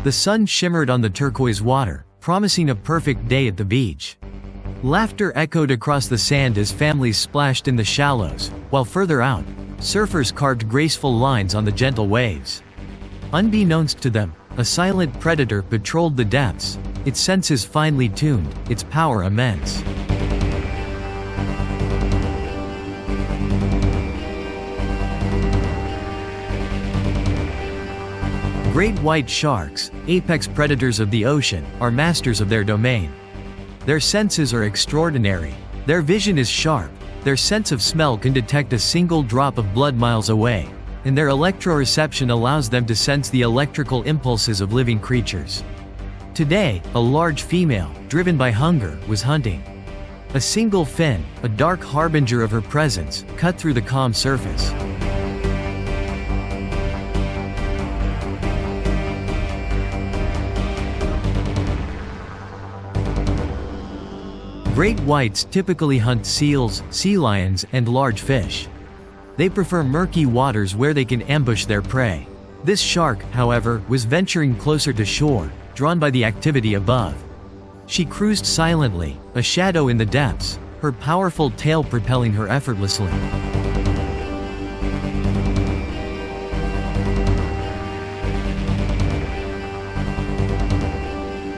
The sun shimmered on the turquoise water, promising a perfect day at the beach. Laughter echoed across the sand as families splashed in the shallows, while further out, surfers carved graceful lines on the gentle waves. Unbeknownst to them, a silent predator patrolled the depths, its senses finely tuned, its power immense. Great white sharks, apex predators of the ocean, are masters of their domain. Their senses are extraordinary. Their vision is sharp, their sense of smell can detect a single drop of blood miles away, and their electroreception allows them to sense the electrical impulses of living creatures. Today, a large female, driven by hunger, was hunting. A single fin, a dark harbinger of her presence, cut through the calm surface. Great whites typically hunt seals, sea lions, and large fish. They prefer murky waters where they can ambush their prey. This shark, however, was venturing closer to shore, drawn by the activity above. She cruised silently, a shadow in the depths, her powerful tail propelling her effortlessly.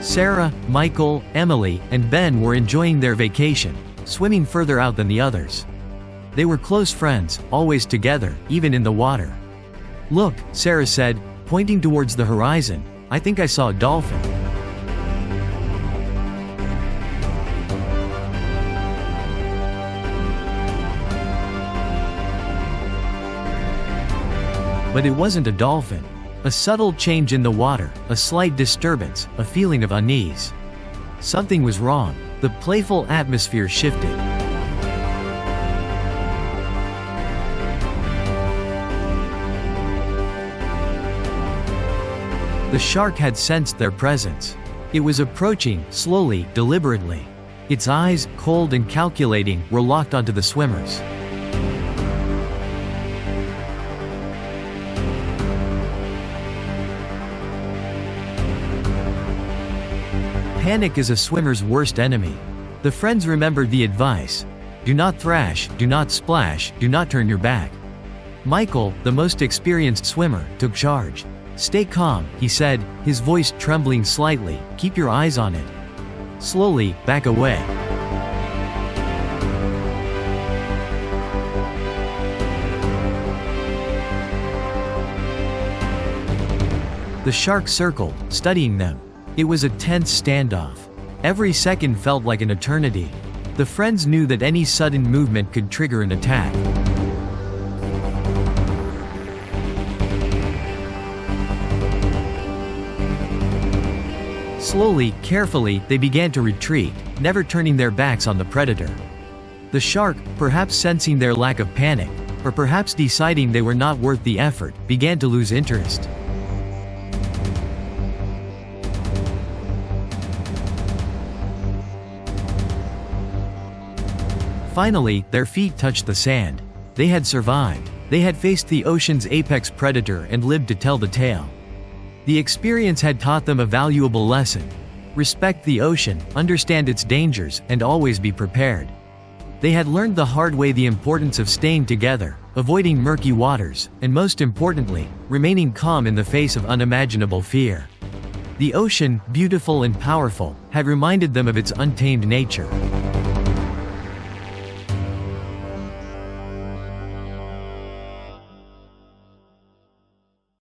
Sarah, Michael, Emily, and Ben were enjoying their vacation, swimming further out than the others. They were close friends, always together, even in the water. "Look," Sarah said, pointing towards the horizon, "I think I saw a dolphin." But it wasn't a dolphin. A subtle change in the water, a slight disturbance, a feeling of unease. Something was wrong. The playful atmosphere shifted. The shark had sensed their presence. It was approaching, slowly, deliberately. Its eyes, cold and calculating, were locked onto the swimmers. Panic is a swimmer's worst enemy. The friends remembered the advice. Do not thrash, do not splash, do not turn your back. Michael, the most experienced swimmer, took charge. "Stay calm," he said, his voice trembling slightly, "keep your eyes on it. Slowly, back away." The shark circled, studying them. It was a tense standoff. Every second felt like an eternity. The friends knew that any sudden movement could trigger an attack. Slowly, carefully, they began to retreat, never turning their backs on the predator. The shark, perhaps sensing their lack of panic, or perhaps deciding they were not worth the effort, began to lose interest. Finally, their feet touched the sand. They had survived. They had faced the ocean's apex predator and lived to tell the tale. The experience had taught them a valuable lesson. Respect the ocean, understand its dangers, and always be prepared. They had learned the hard way the importance of staying together, avoiding murky waters, and most importantly, remaining calm in the face of unimaginable fear. The ocean, beautiful and powerful, had reminded them of its untamed nature.